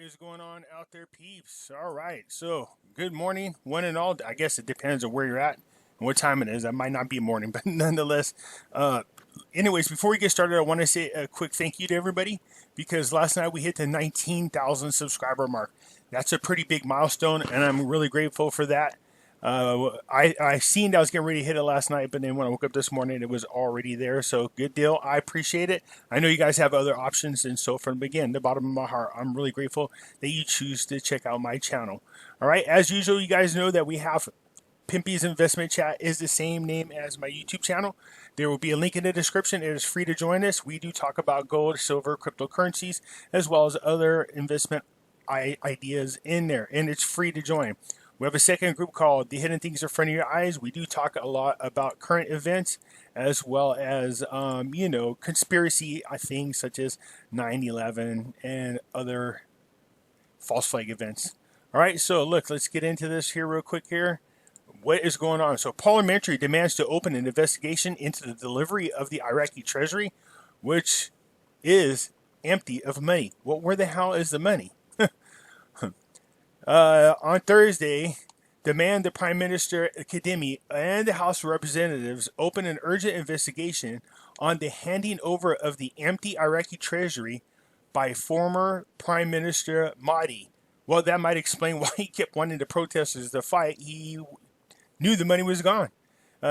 is going on out there, peeps? All right, so good morning, one and all. I guess it depends on where you're at and what time it is. That might not be morning, but nonetheless. Uh, Anyways, before we get started, I want to say a quick thank you to everybody because last night we hit the 19,000 subscriber mark. That's a pretty big milestone, and I'm really grateful for that. I seen that I was getting ready to hit it last night, but then when I woke up this morning, it was already there. So good deal. I appreciate it. I know you guys have other options, and so from the bottom of my heart, I'm really grateful that you choose to check out my channel. All right, as usual, you guys know that we have Pimpy's Investment Chat is the same name as my YouTube channel. There will be a link in the description. It is free to join us. We do talk about gold, silver, cryptocurrencies, as well as other investment ideas in there, and it's free to join. We have a second group called The Hidden Things in Front of Your Eyes. We do talk a lot about current events as well as, conspiracy things such as 9/11 and other false flag events. All right, so look, let's get into this here real quick here. What is going on? So Parliamentary demands to open an investigation into the delivery of the Iraqi treasury, which is empty of money. Well, where the hell is the money? On Thursday, demand the Prime Minister Academy and the House of Representatives open an urgent investigation on the handing over of the empty Iraqi treasury by former Prime Minister Mahdi. Well, that might explain why he kept wanting the protesters to fight. He knew the money was gone.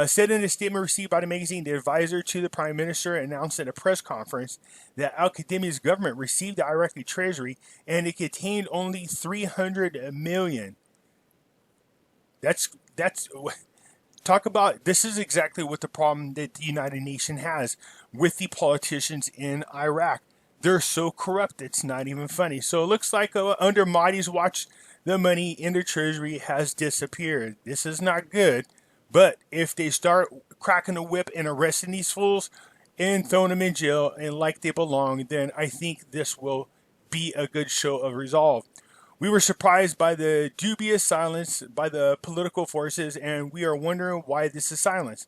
Said in a statement received by the magazine, the advisor to the Prime Minister announced at a press conference that Al-Qadimi's government received the Iraqi treasury and it contained only 300 million. That's talk about, this is exactly what the problem that the United Nations has with the politicians in Iraq. They're so corrupt, it's not even funny. So it looks like under Mahdi's watch, the money in the treasury has disappeared. This is not good. But if they start cracking the whip and arresting these fools and throwing them in jail and like they belong, then I think this will be a good show of resolve. We were surprised by the dubious silence by the political forces, and we are wondering why this is silence.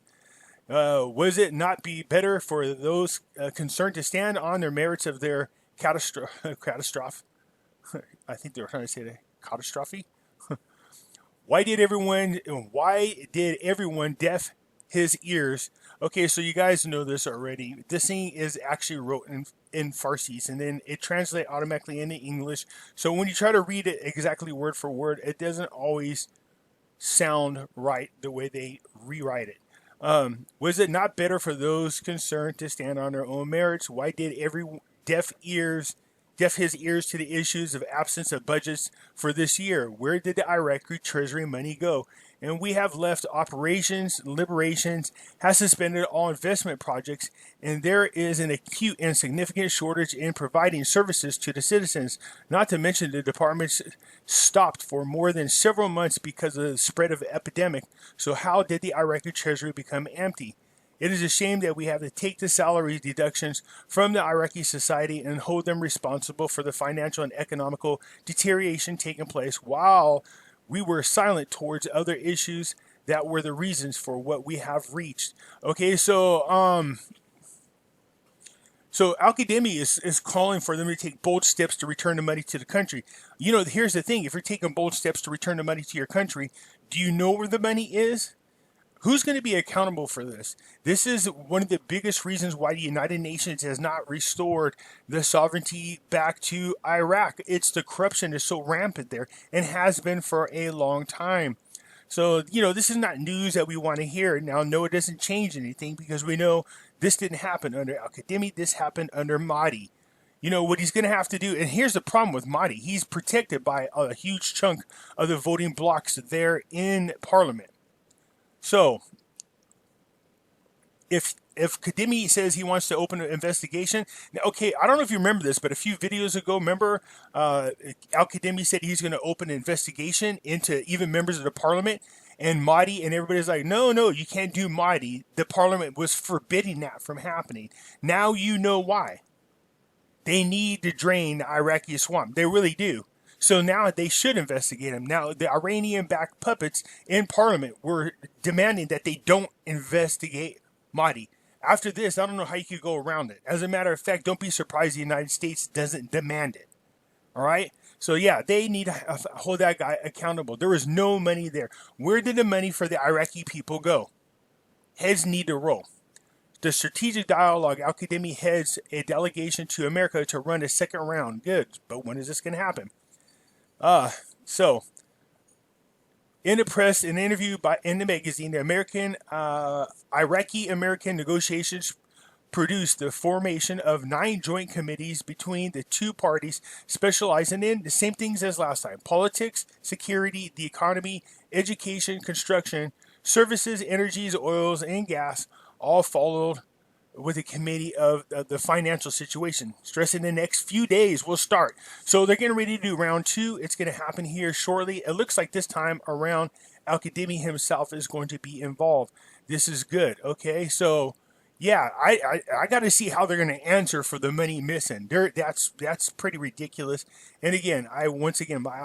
Was it not be better for those concerned to stand on their merits of their catastrophe? I think they were trying to say the catastrophe. Why did everyone deaf his ears? Okay, so you guys know this already. This thing is actually wrote in Farsi, and then it translates automatically into English. So when you try to read it exactly word for word, it doesn't always sound right the way they rewrite it. Was it not better for those concerned to stand on their own merits? Why did every deaf his ears to the issues of absence of budgets for this year? Where did the Iraqi treasury money go? And we have left operations, liberations, has suspended all investment projects, and there is an acute and significant shortage in providing services to the citizens. Not to mention the departments stopped for more than several months because of the spread of the epidemic. So how did the Iraqi treasury become empty? It is a shame that we have to take the salary deductions from the Iraqi society and hold them responsible for the financial and economical deterioration taking place while we were silent towards other issues that were the reasons for what we have reached. Okay, so Al-Qadimi is calling for them to take bold steps to return the money to the country. You know, here's the thing. If you're taking bold steps to return the money to your country, do you know where the money is? Who's going to be accountable for this? This is one of the biggest reasons why the United Nations has not restored the sovereignty back to Iraq. It's the corruption is so rampant there and has been for a long time. So, this is not news that we want to hear. Now, no, it doesn't change anything because we know this didn't happen under Al-Qadimi. This happened under Mahdi. You know, what he's going to have to do, and here's the problem with Mahdi. He's protected by a huge chunk of the voting blocks there in Parliament. So, if Qadimi says he wants to open an investigation, okay, I don't know if you remember this, but a few videos ago, remember Al-Qadimi said he's going to open an investigation into even members of the parliament, and Mahdi and everybody's like, no, you can't do Mahdi. The parliament was forbidding that from happening. Now you know why. They need to drain the Iraqi swamp. They really do. So now they should investigate him. Now, the Iranian-backed puppets in Parliament were demanding that they don't investigate Mahdi. After this, I don't know how you could go around it. As a matter of fact, don't be surprised the United States doesn't demand it. All right. So yeah, they need to hold that guy accountable. There was no money there. Where did the money for the Iraqi people go? Heads need to roll. The strategic dialogue, Al-Kadhimi heads a delegation to America to run a second round. Good, but when is this going to happen? So in the press, an interview in the magazine, the Iraqi-American negotiations produced the formation of 9 joint committees between the two parties, specializing in the same things as last time: politics, security, the economy, education, construction, services, energies, oils, and gas, all followed with a committee of the financial situation. Stressing the next few days will start. So they're getting ready to do round 2. It's going to happen here shortly. It looks like this time around Al-Kadhimi himself is going to be involved. This is good. Okay, so yeah, I got to see how they're going to answer for the money missing. That's pretty ridiculous. And again,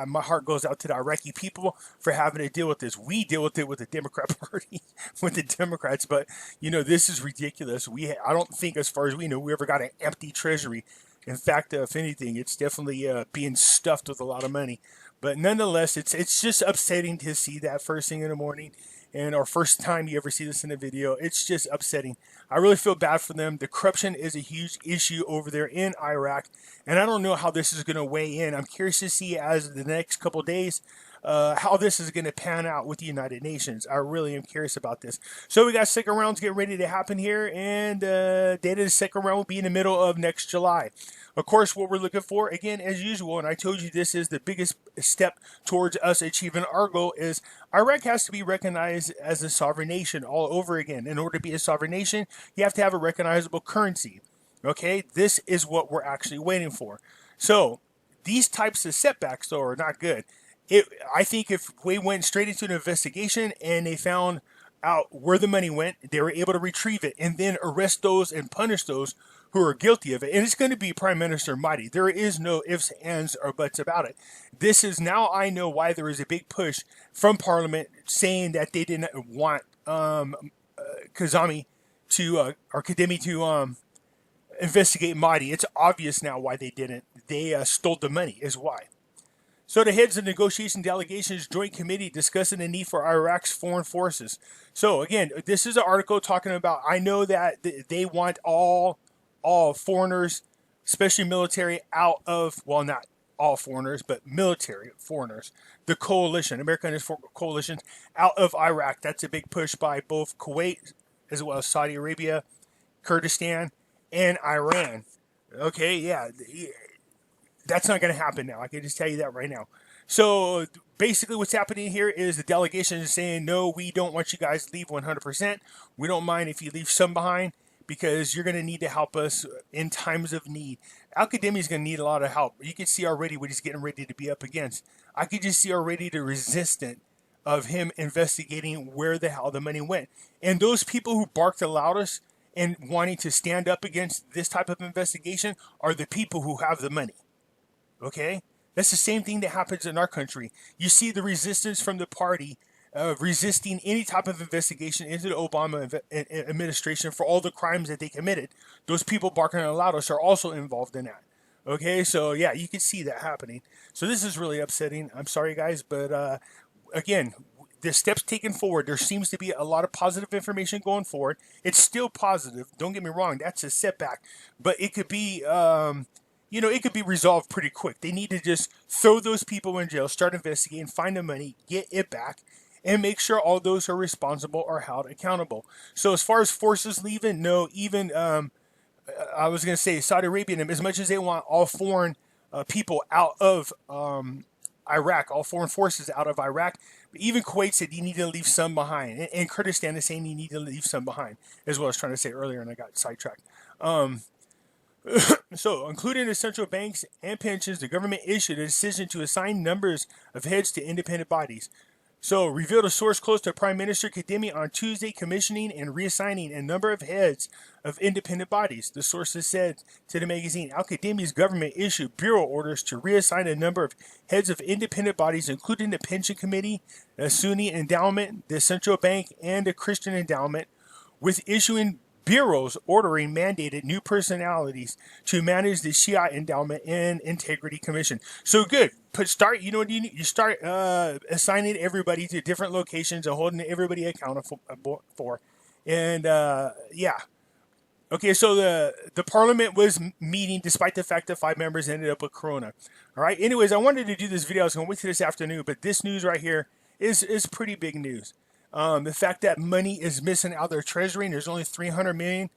my heart goes out to the Iraqi people for having to deal with this. We deal with it with the Democrat Party, with the Democrats, but this is ridiculous. I don't think, as far as we know, we ever got an empty treasury. In fact, if anything, it's definitely being stuffed with a lot of money. But nonetheless, it's just upsetting to see that first thing in the morning. And our first time you ever see this in a video, it's just upsetting. I really feel bad for them. The corruption is a huge issue over there in Iraq, and I don't know how this is going to weigh in. I'm curious to see as the next couple of days how this is going to pan out with the United Nations. I really am curious about this. So we got second rounds getting ready to happen here, and date of the second round will be in the middle of next July. Of course, what we're looking for, again, as usual, and I told you this is the biggest step towards us achieving our goal, is Iraq has to be recognized as a sovereign nation all over again. In order to be a sovereign nation, you have to have a recognizable currency. Okay, this is what we're actually waiting for. So these types of setbacks, though, are not good. I think if we went straight into an investigation and they found out where the money went, they were able to retrieve it and then arrest those and punish those who are guilty of it. And it's going to be Prime Minister Mahdi. There is no ifs, ands, or buts about it. This is now I know why there is a big push from Parliament saying that they didn't want Kadhimi to investigate Mahdi. It's obvious now why they didn't. They stole the money is why. So the heads of negotiation delegations joint committee discussing the need for Iraq's foreign forces. So again, this is an article talking about, I know that they want all foreigners, especially military, out of, well, not all foreigners, but military foreigners, the coalition, American coalitions, out of Iraq. That's a big push by both Kuwait as well as Saudi Arabia, Kurdistan, and Iran. Okay, yeah. That's not going to happen now. I can just tell you that right now. So basically what's happening here is the delegation is saying, no, we don't want you guys to leave 100%. We don't mind if you leave some behind because you're going to need to help us in times of need. Al-Kadhimi is going to need a lot of help. You can see already what he's getting ready to be up against. I could just see already the resistance of him investigating where the hell the money went. And those people who barked the loudest and wanting to stand up against this type of investigation are the people who have the money. Okay? That's the same thing that happens in our country. You see the resistance from the party resisting any type of investigation into the Obama administration for all the crimes that they committed. Those people barking the loudest are also involved in that. Okay? So, yeah, you can see that happening. So this is really upsetting. I'm sorry, guys, but again, the steps taken forward, there seems to be a lot of positive information going forward. It's still positive. Don't get me wrong. That's a setback. But it could be... it could be resolved pretty quick. They need to just throw those people in jail, start investigating, find the money, get it back, and make sure all those who are responsible are held accountable. So as far as forces leaving, no, even, I was going to say Saudi Arabia, as much as they want all foreign people out of Iraq, all foreign forces out of Iraq, but even Kuwait said you need to leave some behind. And Kurdistan is saying you need to leave some behind, as well as trying to say earlier, and I got sidetracked. So, including the central banks and pensions, the government issued a decision to assign numbers of heads to independent bodies. So, revealed a source close to Prime Minister Kadhimi on Tuesday, commissioning and reassigning a number of heads of independent bodies. The sources said to the magazine, Al-Kadhimi's government issued bureau orders to reassign a number of heads of independent bodies, including the Pension Committee, the Sunni Endowment, the Central Bank, and the Christian Endowment, with issuing bureaus ordering mandated new personalities to manage the Shia Endowment and Integrity Commission. So good. You know what you need? You start assigning everybody to different locations and holding everybody accountable for. And yeah. Okay, so the parliament was meeting despite the fact that 5 members ended up with corona. All right. Anyways, I wanted to do this video. I was going to wait till this afternoon, but this news right here is pretty big news. The fact that money is missing out of their treasury and there's only 300 million.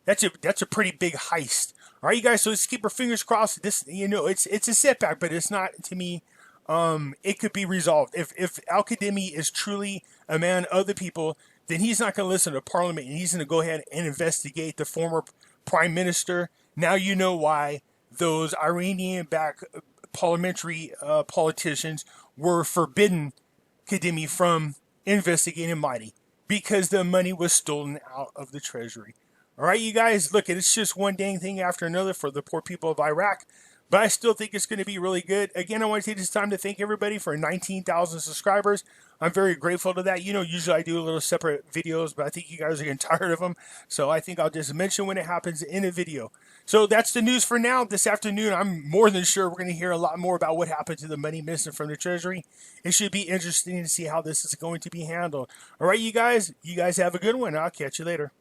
That's a pretty big heist. All right, you guys. So let's keep our fingers crossed. This, it's a setback, but it's not to me. It could be resolved if Al-Kadhimi is truly a man of the people. Then he's not going to listen to Parliament, and he's going to go ahead and investigate the former prime minister. Now you know why those Iranian-backed parliamentary politicians were forbidden Kadhimi from investigating Mahdi, because the money was stolen out of the treasury. All right, you guys, look, it's just one dang thing after another for the poor people of Iraq. But I still think it's going to be really good. Again, I want to take this time to thank everybody for 19,000 subscribers. I'm very grateful to that. Usually I do a little separate videos, but I think you guys are getting tired of them. So I think I'll just mention when it happens in a video. So that's the news for now. This afternoon, I'm more than sure we're going to hear a lot more about what happened to the money missing from the treasury. It should be interesting to see how this is going to be handled. All right, you guys have a good one. I'll catch you later.